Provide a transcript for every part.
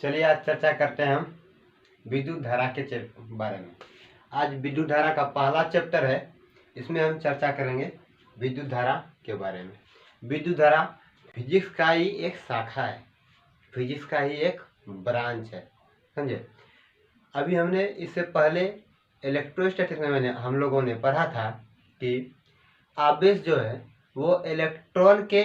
चलिए आज चर्चा करते हैं हम विद्युत धारा के बारे में। आज विद्युत धारा का पहला चैप्टर है, इसमें हम चर्चा करेंगे विद्युत धारा के बारे में। विद्युत धारा फिजिक्स का ही एक शाखा है, फिजिक्स का ही एक ब्रांच है, समझे। अभी हमने इससे पहले इलेक्ट्रोस्टैटिक्स में हम लोगों ने पढ़ा था कि आवेश जो है वो इलेक्ट्रॉन के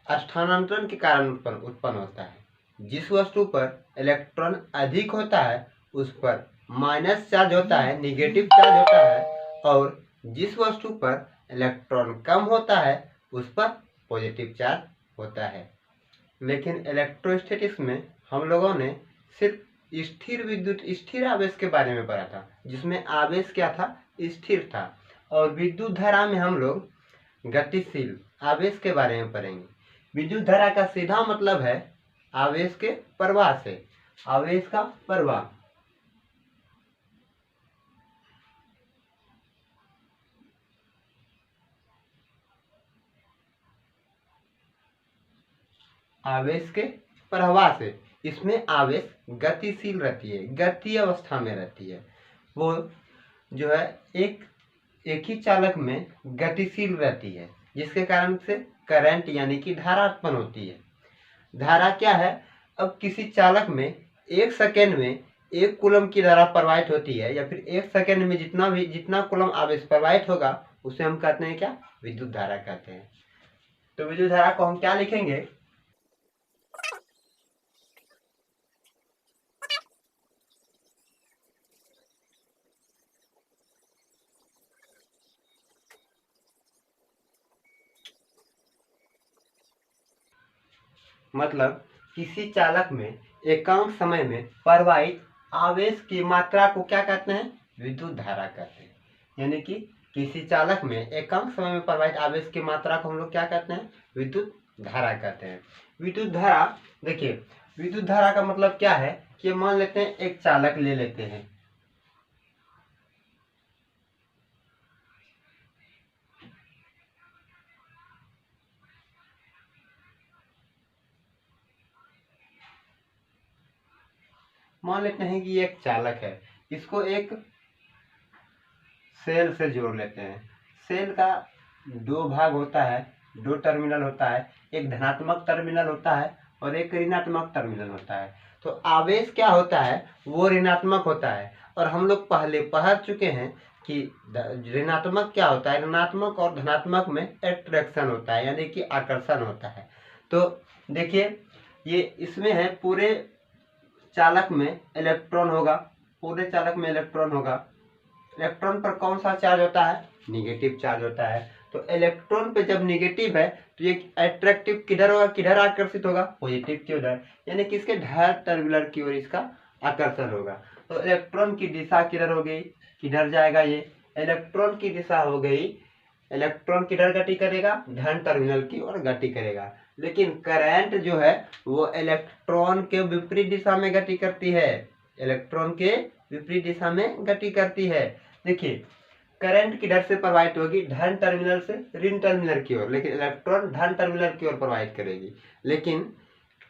स्थानांतरण के कारण उत्पन्न होता है। जिस वस्तु पर इलेक्ट्रॉन अधिक होता है उस पर माइनस चार्ज होता है, निगेटिव चार्ज होता है, और जिस वस्तु पर इलेक्ट्रॉन कम होता है उस पर पॉजिटिव चार्ज होता है। लेकिन इलेक्ट्रोस्टैटिक्स में हम लोगों ने सिर्फ स्थिर आवेश के बारे में पढ़ा था, जिसमें आवेश क्या था, स्थिर था। और विद्युत धारा में हम लोग गतिशील आवेश के बारे में पढ़ेंगे। विद्युत धारा का सीधा मतलब है आवेश के प्रवाह से, आवेश का प्रवाह। आवेश के प्रवाह से, इसमें आवेश गतिशील रहती है, गति अवस्था में रहती है। वो जो है एक ही चालक में गतिशील रहती है, जिसके कारण से करंट यानी कि धारा उत्पन्न होती है। धारा क्या है, अब किसी चालक में 1 सेकेंड में 1 कूलम की धारा प्रवाहित होती है, या फिर 1 सेकेंड में जितना कूलम आवेश प्रवाहित होगा उसे हम कहते हैं क्या, विद्युत धारा कहते हैं। तो विद्युत धारा को हम क्या लिखेंगे, मतलब किसी चालक में एकांक समय में प्रवाहित आवेश की मात्रा को क्या कहते हैं, विद्युत धारा कहते हैं। यानी कि किसी चालक में एकांक समय में प्रवाहित आवेश की मात्रा को हम लोग क्या कहते हैं, विद्युत धारा कहते हैं। विद्युत धारा, देखिए विद्युत धारा का मतलब क्या है कि मान लेते हैं एक चालक ले लेते हैं, मान लेते हैं कि ये एक चालक है, इसको एक सेल से जोड़ लेते हैं। सेल का 2 भाग होता है, 2 टर्मिनल होता है, एक धनात्मक टर्मिनल होता है और एक ऋणात्मक टर्मिनल होता है। तो आवेश क्या होता है, वो ऋणात्मक होता है। और हम लोग पहले पढ़ चुके हैं कि ऋणात्मक क्या होता है, ऋणात्मक और धनात्मक में एट्रैक्शन होता है, यानी कि आकर्षण होता है। तो देखिए ये इसमें है, पूरे चालक में इलेक्ट्रॉन होगा, पूरे चालक में इलेक्ट्रॉन होगा। इलेक्ट्रॉन पर कौन सा चार्ज होता है, निगेटिव चार्ज होता है। तो इलेक्ट्रॉन पे जब निगेटिव है तो ये अट्रैक्टिव किधर होगा, किधर आकर्षित होगा, पॉजिटिव की उधर, यानी कि इसके ढाल टर्मिनल की ओर इसका आकर्षण होगा। तो इलेक्ट्रॉन की दिशा किधर हो गई, किधर जाएगा, ये इलेक्ट्रॉन की दिशा हो गई, इलेक्ट्रॉन किधर गति करेगा, धन टर्मिनल की ओर गति करेगा। लेकिन करंट जो है वो इलेक्ट्रॉन के विपरीत दिशा में गति करती है, इलेक्ट्रॉन के विपरीत दिशा में गति करती है। देखिए करंट किधर से प्रवाहित होगी, धन टर्मिनल से ऋण टर्मिनल की ओर, लेकिन इलेक्ट्रॉन धन टर्मिनल की ओर प्रवाहित करेगी। लेकिन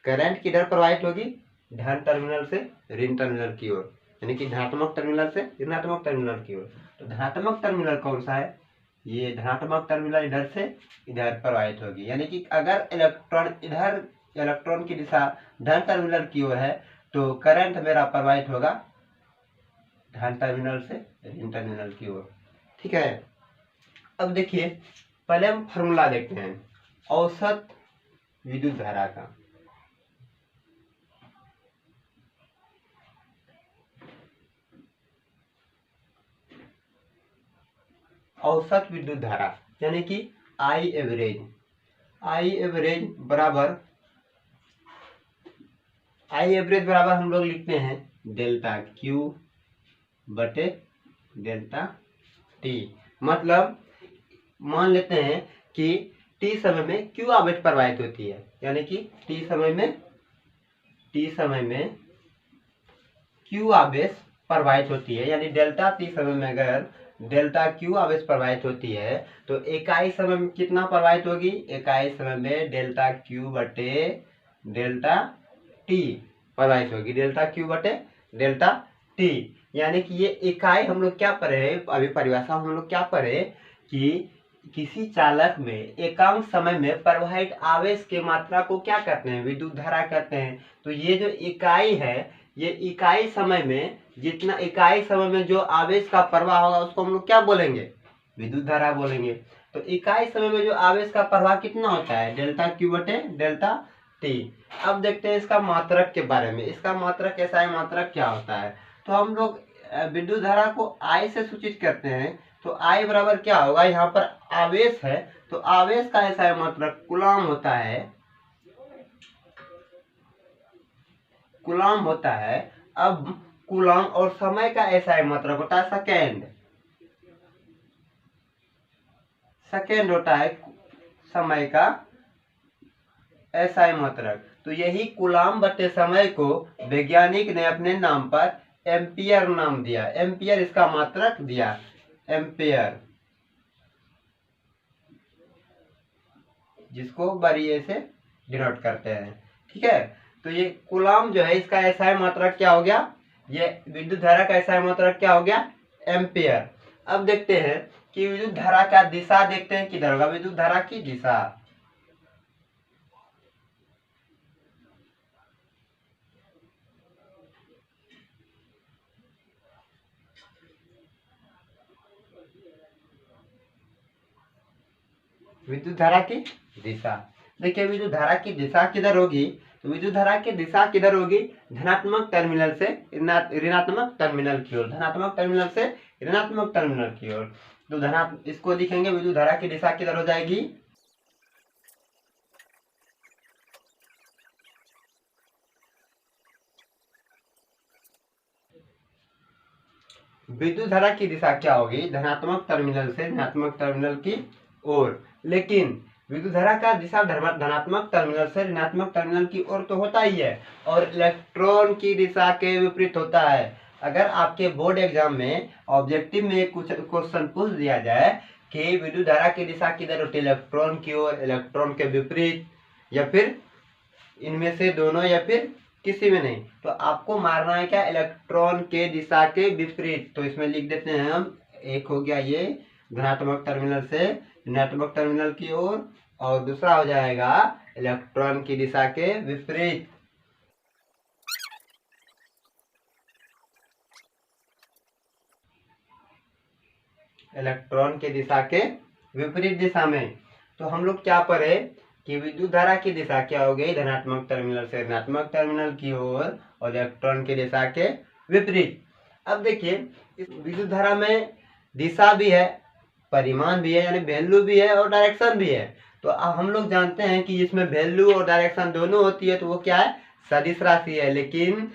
करंट किधर प्रवाहित होगी, धन टर्मिनल से ऋण टर्मिनल की ओर, यानी कि धनात्मक टर्मिनल से ऋणात्मक टर्मिनल की ओर। तो धनात्मक टर्मिनल कौन सा है, ये धनात्मक टर्मिनल इधर से इधर प्रवाहित होगी। यानी कि अगर इलेक्ट्रॉन इधर, इलेक्ट्रॉन की दिशा धन टर्मिनल की ओर है तो करंट मेरा प्रवाहित होगा धन टर्मिनल से ऋण टर्मिनल की ओर, ठीक है। अब देखिए पहले हम फॉर्मूला देखते हैं औसत विद्युत धारा का। औसत विद्युत धारा यानी कि आई एवरेज, आई एवरेज बराबर हम लोग लिखते हैं डेल्टा क्यू बटे डेल्टा टी। मतलब मान लेते हैं कि टी समय में क्यू आवेश प्रवाहित होती है, यानी कि टी समय में क्यू आवेश प्रवाहित होती है, यानी डेल्टा टी समय में अगर डेल्टा क्यू आवेश प्रवाहित होती है तो इकाई समय में कितना प्रवाहित होगी, इकाई समय में डेल्टा क्यू बटे डेल्टा टी। प्रवाहित होगी, डेल्टा क्यू बटे डेल्टा टी। यानी कि ये इकाई हम लोग क्या पढ़े, अभी परिभाषा हम लोग क्या पढ़े कि किसी चालक में एकांक समय में प्रवाहित आवेश के मात्रा को क्या कहते हैं, विद्युत धारा कहते हैं। तो ये जो इकाई है, ये इकाई समय में जितना इकाई समय में जो आवेश का प्रवाह होगा उसको हम लोग क्या बोलेंगे, विद्युत धारा बोलेंगे। तो इकाई समय में जो आवेश का प्रवाह कितना होता है, डेल्टा क्यू बटे डेल्टा टी। अब देखते हैं इसका मात्रक के बारे में। इसका मात्रक ऐसा है, मात्रक क्या होता है। तो हम लोग विद्युत धारा को I से सूचित करते हैं। तो I बराबर क्या होगा, यहाँ पर आवेश है तो आवेश का ऐसा है मात्रक कूलाम होता है, कूलाम होता है। अब कूलाम और समय का ऐसा है मात्रक होता है सेकेंड, सेकेंड होता है समय का एसआई मात्रक। तो यही कूलाम बटे समय को वैज्ञानिक ने अपने नाम पर एम्पियर नाम दिया, एम्पियर इसका मात्रक दिया, एम्पियर, जिसको बड़ी ए से डिनोट करते हैं। ठीक है, तो ये कूलाम जो है इसका एसआई मात्रक क्या हो गया, ये विद्युत धारा का एसआई मात्रक क्या हो गया, एम्पियर। अब देखते हैं कि विद्युत धारा का दिशा, देखते हैं किधर होगा विद्युत धारा की दिशा। विद्युत धारा की दिशा, देखिए विद्युत धारा की दिशा किधर होगी, तो विद्युत धारा की दिशा किधर होगी, धनात्मक टर्मिनल से ऋणात्मक टर्मिनल की ओर, धनात्मक टर्मिनल से ऋणात्मक टर्मिनल की ओर। तो इसको लिखेंगे विद्युत धारा की दिशा किधर हो जाएगी, विद्युत धारा की दिशा क्या होगी, धनात्मक टर्मिनल से ऋणात्मक टर्मिनल की ओर। लेकिन विद्युत धारा का दिशा धनात्मक टर्मिनल से ऋणात्मक टर्मिनल की ओर तो होता ही है, और इलेक्ट्रॉन की दिशा के विपरीत होता है। अगर आपके बोर्ड एग्जाम में ऑब्जेक्टिव में कुछ क्वेश्चन पूछ दिया जाए कि विद्युत धारा की दिशा किधर होती है, इलेक्ट्रॉन की ओर, इलेक्ट्रॉन के विपरीत, या फिर इनमें से दोनों, या फिर किसी में नहीं, तो आपको मारना है क्या, इलेक्ट्रॉन के दिशा के विपरीत। तो इसमें लिख देते हैं हम, एक हो गया ये धनात्मक टर्मिनल से ऋणात्मक टर्मिनल की ओर, और दूसरा हो जाएगा इलेक्ट्रॉन की दिशा के विपरीत। इलेक्ट्रॉन की दिशा के विपरीत दिशा में। तो हम लोग क्या पढ़े कि विद्युत धारा की दिशा क्या हो गई, धनात्मक टर्मिनल से ऋणात्मक टर्मिनल की ओर, और इलेक्ट्रॉन की दिशा के विपरीत। अब देखिए इस विद्युत धारा में दिशा भी है, परिमाण भी है, यानी वैल्यू भी है और डायरेक्शन भी है। तो अब हम लोग जानते हैं कि इसमें वैल्यू और डायरेक्शन दोनों होती है, तो वो क्या है, सदिश राशि है। लेकिन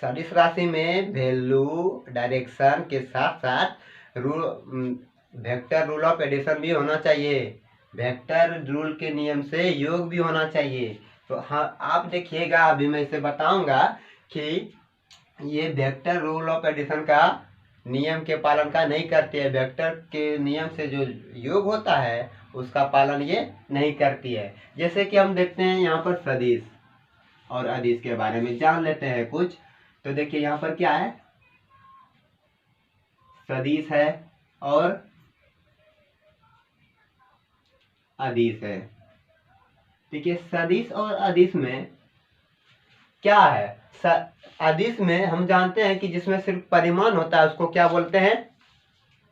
सदिश राशि में वैल्यू डायरेक्शन के साथ साथ वेक्टर रूल ऑफ एडिशन भी होना चाहिए, वेक्टर रूल के नियम से योग भी होना चाहिए। तो हाँ, आप देखिएगा, अभी मैं इसे बताऊंगा कि ये वेक्टर रूल ऑफ एडिशन का नियम के पालन का नहीं करती है, वेक्टर के नियम से जो योग होता है उसका पालन ये नहीं करती है। जैसे कि हम देखते हैं यहाँ पर सदिश और अदिश के बारे में जान लेते हैं कुछ। तो देखिए यहाँ पर क्या है, सदिश है और अदिश है। देखिए सदिश और अदिश में क्या है, अदिश में हम जानते हैं कि जिसमें सिर्फ परिमाण होता है उसको क्या बोलते हैं,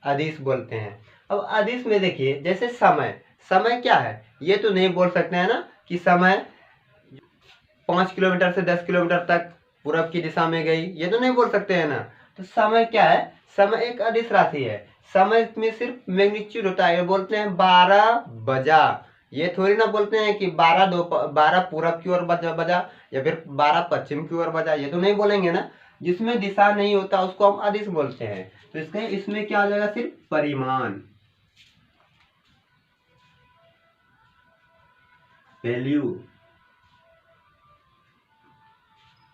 अदिश बोलते हैं। अब अदिश में देखिए जैसे समय, समय क्या है, ये तो नहीं बोल सकते हैं ना कि समय 5 किलोमीटर से 10 किलोमीटर तक पूरब की दिशा में गई, ये तो नहीं बोल सकते हैं ना। तो समय क्या है, समय एक अदिश राशि है। समय में सिर्फ मैग्नीट्यूड होता है, ये बोलते हैं 12 बजा, ये थोड़ी ना बोलते हैं कि 12 पूरब की ओर बजा या फिर 12 पश्चिम की ओर बजा, ये तो नहीं बोलेंगे ना। जिसमें दिशा नहीं होता उसको हम अदिश बोलते हैं। तो इसमें क्या आ जाएगा, सिर्फ परिमाण, वैल्यू,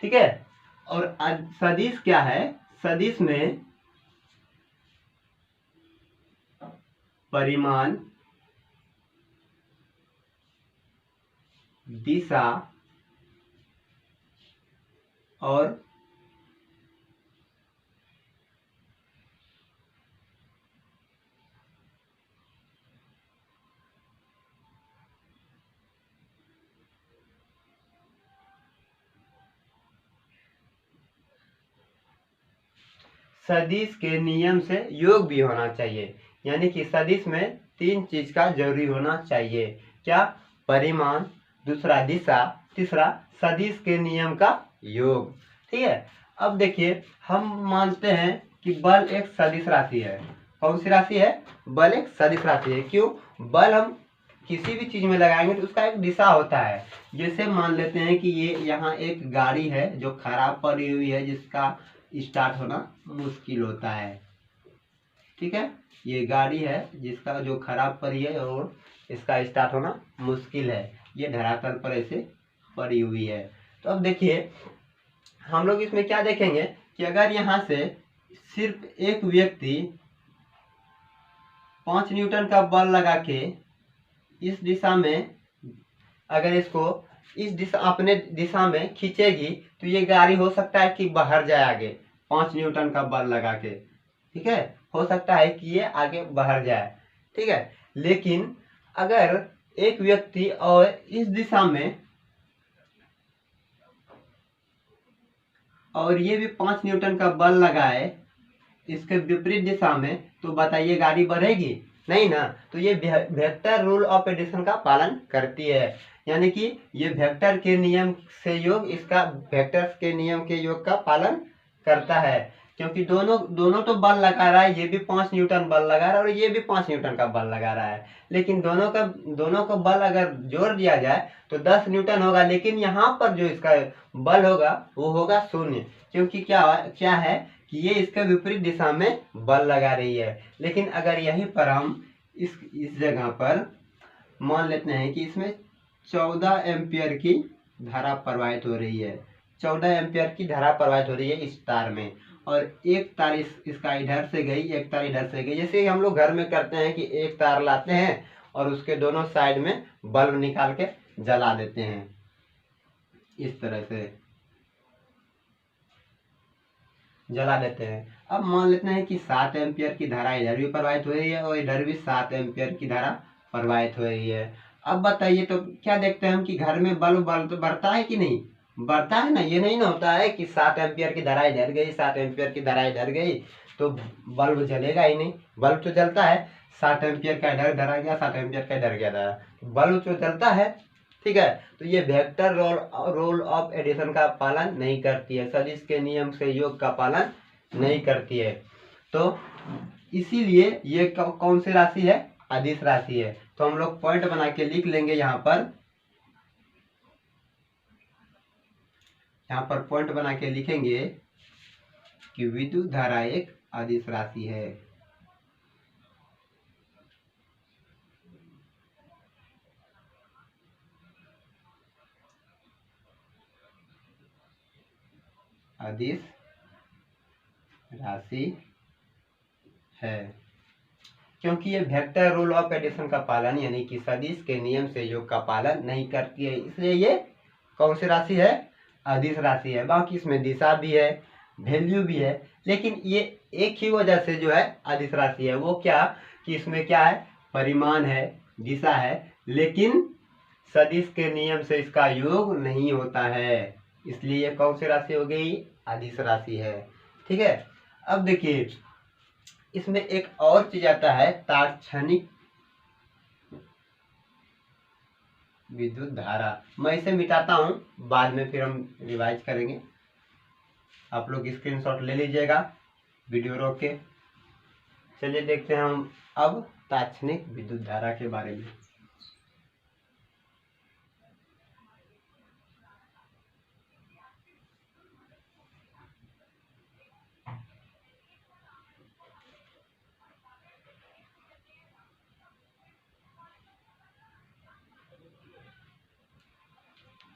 ठीक है। और सदिश क्या है, सदिश में परिमाण, दिशा और सदिश के नियम से योग भी होना चाहिए। यानी कि सदिश में 3 चीज का जरूरी होना चाहिए। क्या? परिमाण, दूसरा दिशा, तीसरा सदिश के नियम का योग। ठीक है। अब देखिए, हम मानते हैं कि बल एक सदिश राशि है। कौन सी राशि है? बल एक सदिश राशि है। क्यों? बल हम किसी भी चीज में लगाएंगे तो उसका एक दिशा होता है। जैसे मान लेते हैं कि ये यहाँ एक गाड़ी है जो खराब पड़ी हुई है, जिसका स्टार्ट होना मुश्किल होता है। ठीक है, ये गाड़ी है जिसका जो खराब पड़ी है और इसका स्टार्ट होना मुश्किल है। ये धरातल पर ऐसे पड़ी हुई है। तो अब देखिए, हम लोग इसमें क्या देखेंगे कि अगर यहाँ से सिर्फ एक व्यक्ति 5 न्यूटन का बल लगा के इस दिशा में, अगर इसको इस दिशा अपने दिशा में खींचेगी तो ये गाड़ी हो सकता है कि बाहर जाए आगे, 5 न्यूटन का बल लगा के। ठीक है, हो सकता है कि ये आगे बाहर जाए। ठीक है, लेकिन अगर एक व्यक्ति और इस दिशा में और ये भी 5 न्यूटन का बल लगाए इसके विपरीत दिशा में, तो बताइए गाड़ी बढ़ेगी? नहीं ना। तो ये वेक्टर रूल ऑफ एडिशन का पालन करती है। यानी कि ये वेक्टर के नियम से योग, इसका वेक्टर्स के नियम के योग का पालन करता है। क्योंकि दोनों तो बल लगा रहा है, ये भी 5 न्यूटन बल लगा रहा है और ये भी 5 न्यूटन का बल लगा रहा है। लेकिन दोनों का बल अगर जोड़ दिया जाए तो 10 न्यूटन होगा, लेकिन यहाँ पर जो इसका बल होगा वो होगा 0। क्योंकि क्या है कि ये इसके विपरीत दिशा में बल लगा रही है। लेकिन अगर यहीं पर हम इस जगह पर मान लेते हैं कि इसमें 14 एम्पियर की धारा प्रवाहित हो रही है, 14 एम्पियर की धारा प्रवाहित हो रही है इस तार में, और एक तार इसका इधर से गई, एक तार इधर से गई। जैसे हम लोग घर में करते हैं कि एक तार लाते हैं और उसके दोनों साइड में बल्ब निकाल के जला देते हैं, इस तरह से जला देते हैं। अब मान लेते हैं कि 7 एम्पियर की धारा इधर भी प्रवाहित हो रही है और इधर भी 7 एम्पियर की धारा प्रवाहित हो रही है। अब बताइए, तो क्या देखते हैं हम कि घर में बल्ब तो बढ़ता है कि नहीं? बढ़ता है ना। ये नहीं ना होता है कि 7 एम्पियर की धारा इधर गई, 7 एम्पियर की धारा इधर गई तो बल्ब जलेगा ही नहीं। बल्ब तो जलता है। 7 एम्पियर का इधर धरा गया, 7 एम्पियर का इधर गया धरा, बल्ब तो जलता है। ठीक है, तो ये वेक्टर रूल ऑफ एडिशन का पालन नहीं करती है, सदिश के नियम से योग का पालन नहीं करती है। तो इसीलिए ये कौन सी राशि है? अदिश राशि है। तो हम लोग पॉइंट बना के लिख लेंगे यहाँ पर पॉइंट बना के लिखेंगे कि विद्युत धारा एक अदिश राशि है। अदिश राशि है क्योंकि ये वेक्टर रूल ऑफ एडिशन का पालन यानी कि सदिश के नियम से योग का पालन नहीं करती है, इसलिए ये कौन सी राशि है? अदिश राशि है। बाकी इसमें दिशा भी है, वैल्यू भी है, लेकिन ये एक ही वजह से जो है अदिश राशि है। वो क्या कि इसमें क्या है? परिमाण है, दिशा है, लेकिन सदिश के नियम से इसका योग नहीं होता है, इसलिए ये कौन सी राशि हो गई? अदिश राशि है। ठीक है, अब देखिए इसमें एक और चीज आता है, तात्क्षणिक विद्युत धारा। मैं इसे मिटाता हूं, बाद में फिर हम रिवाइज करेंगे। आप लोग स्क्रीनशॉट ले लीजिएगा वीडियो रोक के। चलिए देखते हैं हम अब तात्क्षणिक विद्युत धारा के बारे में।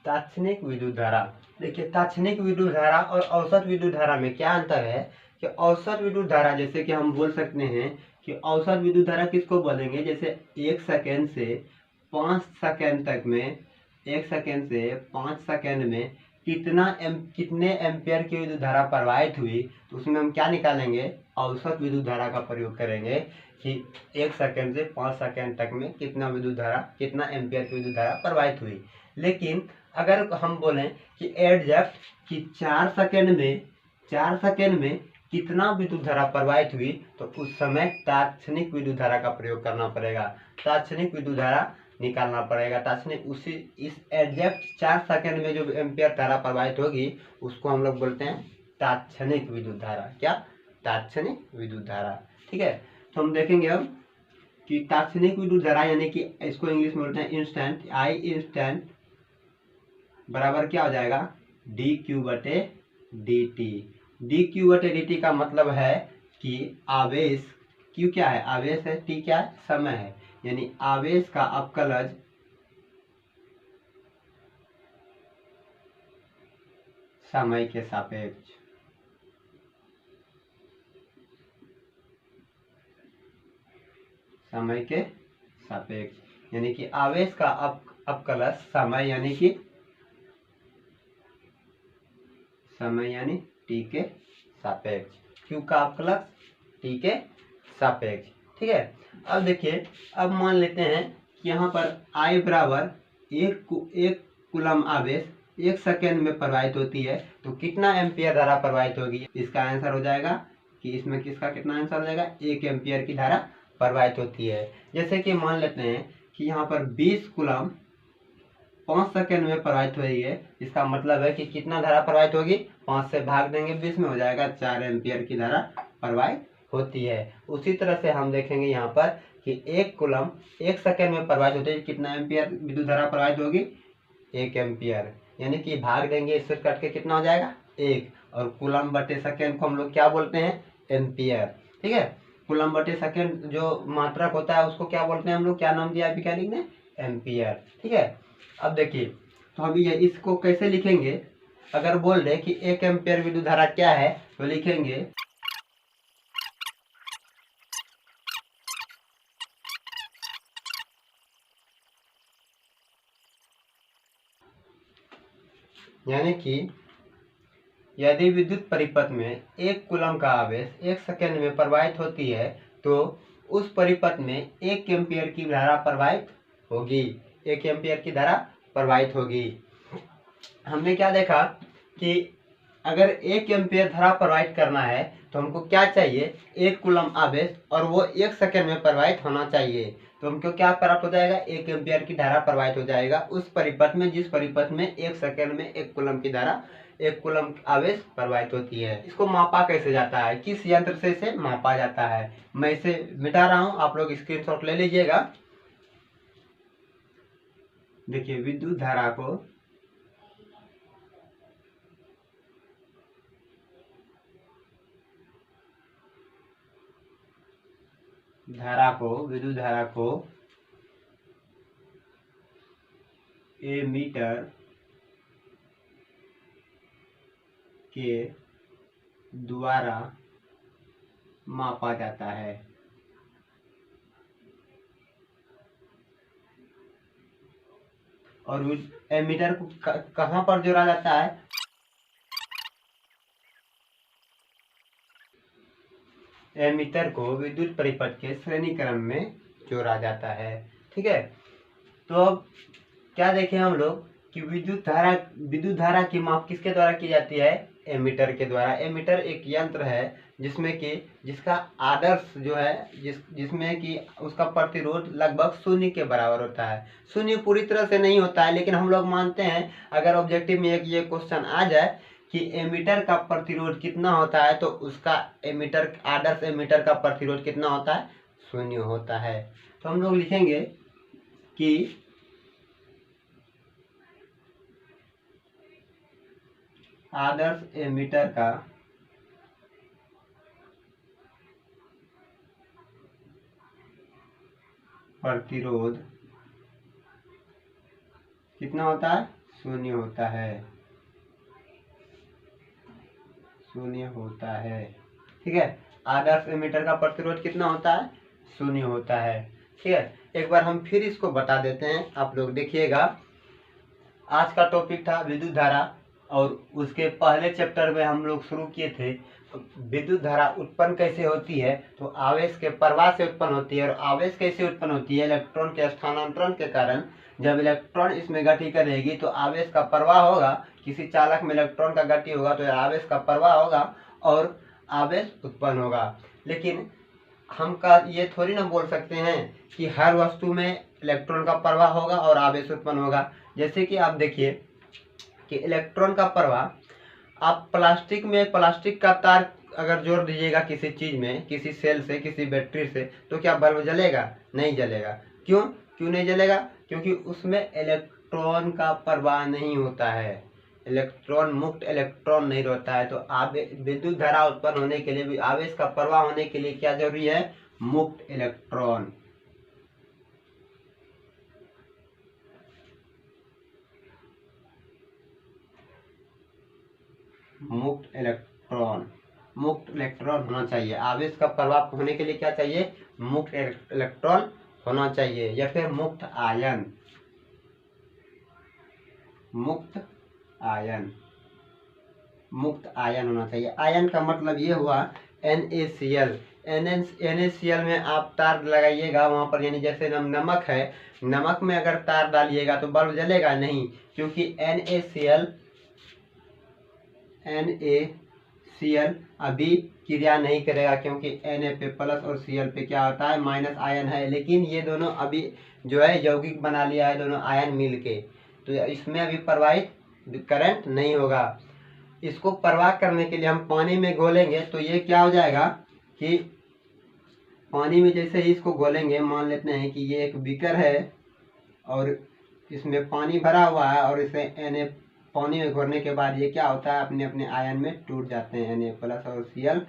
तात्क्षणिक विद्युत धारा, देखिए तात्क्षणिक विद्युत धारा और औसत विद्युत धारा में क्या अंतर है कि औसत विद्युत धारा जैसे कि हम बोल सकते हैं कि औसत विद्युत धारा किसको बोलेंगे? जैसे 1 सेकेंड से 5 सेकेंड तक में, 1 सेकेंड से 5 सेकेंड में कितने एम्पियर की विद्युत धारा प्रवाहित हुई, तो उसमें हम क्या निकालेंगे, औसत विद्युत धारा का प्रयोग करेंगे कि 1 सेकंड से 5 सेकंड तक में कितना एम्पियर की विद्युत धारा प्रवाहित हुई। लेकिन अगर हम बोलें कि एग्जैक्ट कि 4 सेकंड में कितना विद्युत धारा प्रवाहित हुई, तो उस समय तात्क्षणिक विद्युत धारा का प्रयोग करना पड़ेगा, तात्क्षणिक विद्युत धारा निकालना पड़ेगा। तात्क्षणिक इस एग्जैक्ट 4 सेकंड में जो एम्पियर धारा प्रवाहित होगी उसको हम लोग बोलते हैं तात्क्षणिक विद्युत धारा। क्या? तात्क्षणिक विद्युत धारा। ठीक है, तो हम देखेंगे अब कि तात्क्षणिक विद्युत धारा यानी कि इसको इंग्लिश में बोलते हैं इंस्टेंट, आई इंस्टेंट बराबर क्या हो जाएगा, डी क्यू बटे डी टी। डी क्यू बटे डी टी का मतलब है कि आवेश, क्यू क्या है, आवेश है, टी क्या है, समय है, यानी आवेश का अपकलज समय के सापेक्ष। समय के सापेक्ष यानी कि आवेश का अपकलज समय यानी टी के सापेक्ष, क्यू का अपकलज टी के सापेक्ष। ठीक है, अब देखिए, अब मान लेते हैं कि यहाँ पर आई बराबर एक कूलम आवेश 1 सेकेंड में प्रवाहित होती है, तो कितना एम्पियर धारा प्रवाहित होगी, इसका आंसर हो जाएगा कि इसमें किसका कितना आंसर हो जाएगा, 1 एम्पियर की धारा प्रवाहित होती है। जैसे कि मान लेते हैं कि यहाँ पर 20 कूलम 5 सेकेंड में प्रवाहित हो रही है, इसका मतलब है कि कितना धारा प्रवाहित होगी, 5 से भाग देंगे 20 में, हो जाएगा 4 एम्पियर की धारा प्रवाहित होती है। उसी तरह से हम देखेंगे यहाँ पर कि 1 कूलम 1 सेकेंड में प्रवाहित होती है, कितना एम्पियर विद्युत धारा प्रवाहित होगी, 1 एम्पियर, यानी कि भाग देंगे इससे कट के कितना हो जाएगा, 1, और कूलम बटे सेकेंड को हम लोग क्या बोलते हैं, एम्पियर। ठीक है, कूलम बटे सेकेंड जो मात्रक होता है उसको क्या बोलते हैं हम लोग, क्या नाम दिया वैज्ञानिक ने, एम्पियर। ठीक है, अब देखिए, तो हम ये इसको कैसे लिखेंगे, अगर बोल रहे कि 1 एम्पियर विद्युत धारा क्या है, तो लिखेंगे यानी कि यदि विद्युत परिपथ में 1 कूलम का आवेश 1 सेकेंड में प्रवाहित होती है, तो उस परिपथ में 1 एम्पियर की धारा प्रवाहित होगी, 1 एम्पियर की धारा प्रवाहित होगी। हमने क्या देखा कि अगर 1 एम्पियर धारा प्रवाहित करना है तो हमको क्या चाहिए, 1 कूलम आवेश, और वो 1 सेकेंड में प्रवाहित होना चाहिए, तो हमको क्या प्राप्त हो जाएगा, 1 एम्पियर की धारा प्रवाहित हो जाएगा उस परिपथ में जिस परिपथ में 1 सेकेंड में 1 कूलम की धारा, 1 कूलम आवेश प्रवाहित होती है। इसको मापा कैसे जाता है, किस यंत्र से इसे मापा जाता है, मैं इसे मिटा रहा हूं, आप लोग स्क्रीनशॉट ले लीजिएगा। देखिए, विद्युत धारा को विद्युत धारा को एमीटर के द्वारा मापा जाता है। और एमीटर को कहां पर जोड़ा जाता है, एमीटर को विद्युत परिपथ के श्रेणी क्रम में जोड़ा जाता है। ठीक है, तो अब क्या देखें हम लोग कि विद्युत धारा की माप किसके द्वारा की जाती है, एमीटर के द्वारा। एमीटर एक यंत्र है जिसका आदर्श जो है जिसमें कि उसका प्रतिरोध लगभग 0 के बराबर होता है। 0 पूरी तरह से नहीं होता है, लेकिन हम लोग मानते हैं अगर ऑब्जेक्टिव में ये क्वेश्चन आ जाए कि एमीटर का प्रतिरोध कितना होता है, तो उसका आदर्श एमीटर का प्रतिरोध कितना होता है, 0 होता है। तो हम लोग लिखेंगे कि आदर्श एमीटर का प्रतिरोध कितना होता है, 0 होता है, 0 होता है। ठीक है, आदर्श एमीटर का प्रतिरोध कितना होता है, 0 होता है। ठीक है, एक बार हम फिर इसको बता देते हैं, आप लोग देखिएगा। आज का टॉपिक था विद्युत धारा, और उसके पहले चैप्टर में हम लोग शुरू किए थे विद्युत धारा उत्पन्न कैसे होती है। तो आवेश के प्रवाह से उत्पन्न होती है। और आवेश कैसे उत्पन्न होती है? इलेक्ट्रॉन के स्थानांतरण के कारण। जब इलेक्ट्रॉन इसमें गति करेगी तो आवेश का प्रवाह होगा। किसी चालक में इलेक्ट्रॉन का गति होगा तो आवेश का प्रवाह होगा और आवेश उत्पन्न होगा। लेकिन हम ये थोड़ी ना बोल सकते हैं कि हर वस्तु में इलेक्ट्रॉन का प्रवाह होगा और आवेश उत्पन्न होगा। जैसे कि आप देखिए कि इलेक्ट्रॉन का प्रवाह, आप प्लास्टिक का तार अगर जोड़ दीजिएगा किसी चीज में, किसी सेल से, किसी बैटरी से, तो क्या बल्ब जलेगा? नहीं जलेगा। क्यों नहीं जलेगा? क्योंकि उसमें इलेक्ट्रॉन का प्रवाह नहीं होता है, इलेक्ट्रॉन मुक्त इलेक्ट्रॉन नहीं रहता है। तो विद्युत धारा उत्पन्न होने के लिए, आवेश का प्रवाह होने के लिए क्या जरूरी है? मुक्त इलेक्ट्रॉन। मुक्त इलेक्ट्रॉन होना चाहिए। आवेश का प्रवाह होने के लिए क्या चाहिए? मुक्त इलेक्ट्रॉन होना चाहिए, या फिर मुक्त आयन होना चाहिए। आयन का मतलब ये हुआ NaCl। NaCl में आप तार लगाइएगा वहां पर, यानी जैसे नमक है, नमक में अगर तार डालिएगा तो बल्ब जलेगा नहीं, क्योंकि NaCl अभी क्रिया नहीं करेगा, क्योंकि Na पे प्लस और Cl पे क्या होता है? माइनस आयन है। लेकिन ये दोनों अभी जो है यौगिक बना लिया है, दोनों आयन मिल के, तो इसमें अभी प्रवाहित करंट नहीं होगा। इसको प्रवाह करने के लिए हम पानी में घोलेंगे तो ये क्या हो जाएगा कि पानी में जैसे ही इसको घोलेंगे, मान लेते हैं कि ये एक बीकर है और इसमें पानी भरा हुआ है, और इसे Na पानी में घोलने के बाद ये क्या होता है? अपने अपने आयन में टूट जाते हैं, Na प्लस और Cl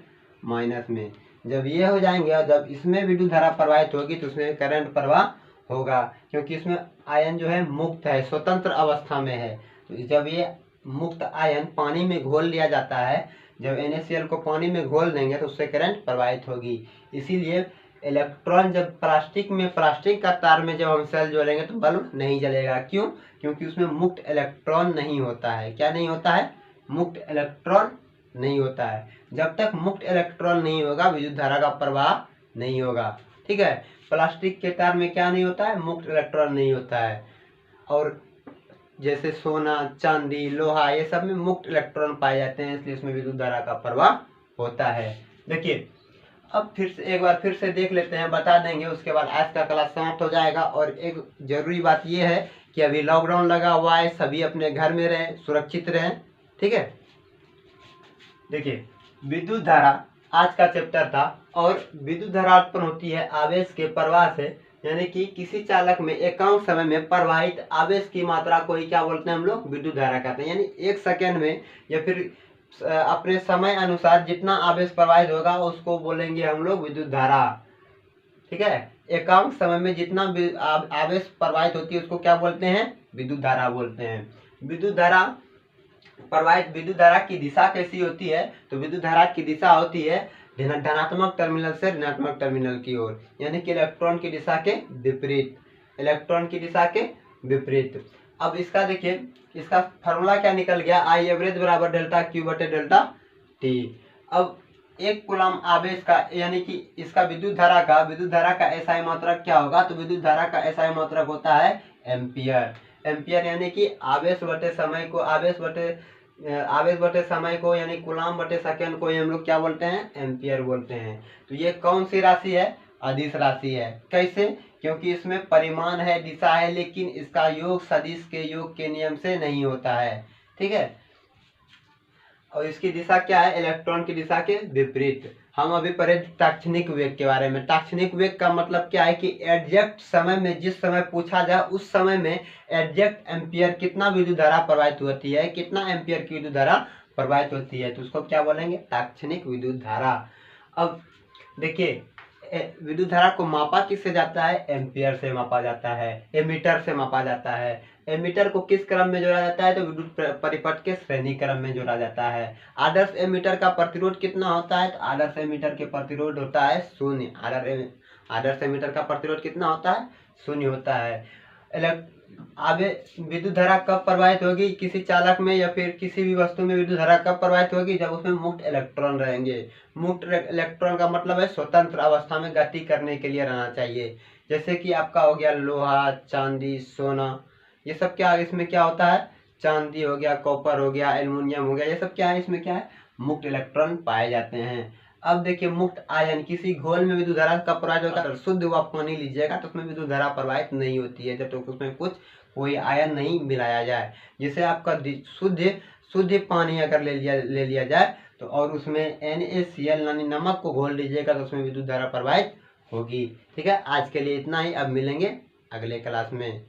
माइनस में। जब ये हो जाएंगे और जब इसमें विद्युत धारा प्रवाहित होगी तो उसमें करंट प्रवाह होगा, क्योंकि इसमें आयन जो है मुक्त है, स्वतंत्र अवस्था में है। तो जब ये मुक्त आयन पानी में घोल लिया जाता है, जब NaCl को पानी में घोल देंगे तो उससे करंट प्रवाहित होगी। इसीलिए इलेक्ट्रॉन जब प्लास्टिक का तार में जब हम सेल जोड़ेंगे तो बल्ब नहीं जलेगा। क्यों? क्योंकि उसमें मुक्त इलेक्ट्रॉन नहीं होता है। क्या नहीं होता है? मुक्त इलेक्ट्रॉन नहीं होता है। जब तक मुक्त इलेक्ट्रॉन नहीं होगा विद्युत धारा का प्रवाह नहीं होगा। ठीक है, प्लास्टिक के तार में क्या नहीं होता है? मुक्त इलेक्ट्रॉन नहीं होता है। और जैसे सोना, चांदी, लोहा, ये सब में मुक्त इलेक्ट्रॉन पाए जाते हैं, इसलिए इसमें विद्युत धारा का प्रवाह होता है। देखिए, अब एक बार फिर से देख लेते हैं, बता देंगे, उसके बाद आज का क्लास समाप्त हो जाएगा। और एक जरूरी बात यह है कि अभी लॉकडाउन लगा हुआ है, सभी अपने घर में रहें, सुरक्षित रहें। ठीक है, देखिए विद्युत धारा आज का चैप्टर था। और विद्युत धारा उत्पन्न होती है आवेश के प्रवाह से, यानी कि किसी चालक में एकांक समय में प्रवाहित आवेश की मात्रा को ही क्या बोलते हैं हम लोग? विद्युत धारा कहते हैं। यानी एक सेकेंड में या फिर अपने समय अनुसार जितना आवेश प्रवाहित होगा उसको बोलेंगे हम लोग विद्युत धारा। ठीक है, एकांक समय में जितना आवेश प्रवाहित होती है उसको क्या बोलते हैं? विद्युत धारा बोलते हैं। विद्युत धारा की दिशा कैसी होती है? तो विद्युत धारा की दिशा होती है धनात्मक टर्मिनल से ऋणात्मक टर्मिनल की ओर, यानी कि इलेक्ट्रॉन की दिशा के विपरीत। अब इसका देखिए, इसका फॉर्मूला क्या निकल गया? I एवरेज बराबर डेल्टा Q बटे डेल्टा T। अब एक कूलम आवेश का, यानी कि इसका विद्युत धारा का SI मात्रक क्या होगा? तो विद्युत धारा का SI मात्रक होता है एम्पियर, यानी कि आवेश बटे समय को यानी कूलम बटे सेकेंड को हम लोग क्या बोलते हैं? एम्पियर बोलते हैं। तो ये कौन सी राशि है? अदिश राशि है। कैसे? क्योंकि इसमें परिमाण है, दिशा है, लेकिन इसका योग सदिश के योग के नियम से नहीं होता है। ठीक है, और इसकी दिशा क्या है? इलेक्ट्रॉन की दिशा के विपरीत। हम अभी पढ़े ताक्षणिक वेग के बारे में। ताक्षणिक वेग का मतलब क्या है कि एग्जैक्ट समय में, जिस समय पूछा जाए उस समय में एग्जैक्ट एम्पियर कितना विद्युत धारा प्रवाहित होती है, कितना एम्पियर की विद्युत धारा प्रवाहित होती है, तो उसको क्या बोलेंगे? ताक्षणिक विद्युत धारा। अब देखिए, विद्युत धारा को मापा किससे जाता है? एम्पियर से मापा जाता है, एमीटर से मापा जाता है। एमीटर को किस क्रम में जोड़ा जाता है? तो विद्युत परिपथ के श्रेणी क्रम में जोड़ा जाता है। आदर्श एमीटर का प्रतिरोध कितना होता है? तो आदर्श एमीटर के प्रतिरोध होता है 0। आदर्श एमीटर का प्रतिरोध कितना होता है? 0 होता है। आगे विद्युत धारा कब प्रवाहित होगी किसी चालक में या फिर किसी भी वस्तु में, विद्युत धारा कब प्रवाहित होगी, जब उसमें मुक्त इलेक्ट्रॉन रहेंगे। मुक्त इलेक्ट्रॉन का मतलब है स्वतंत्र अवस्था में गति करने के लिए रहना चाहिए। जैसे कि आपका हो गया लोहा, चांदी, सोना, ये सब क्या इसमें क्या होता है, चांदी हो गया, कॉपर हो गया, एल्युमिनियम हो गया, ये सब क्या है, इसमें क्या है, मुक्त इलेक्ट्रॉन पाए जाते हैं। अब देखिए मुक्त आयन किसी घोल में विद्युत धारा कब प्रवाहित होगा, अगर शुद्ध हुआ पानी लीजिएगा तो उसमें विद्युत धारा प्रवाहित नहीं होती है जब तक उसमें कुछ कोई आयन नहीं मिलाया जाए। जैसे आपका शुद्ध शुद्ध पानी अगर ले लिया जाए तो और उसमें NaCl यानी नमक को घोल लीजिएगा तो उसमें विद्युत धारा प्रवाहित होगी। ठीक है, आज के लिए इतना ही, अब मिलेंगे अगले क्लास में।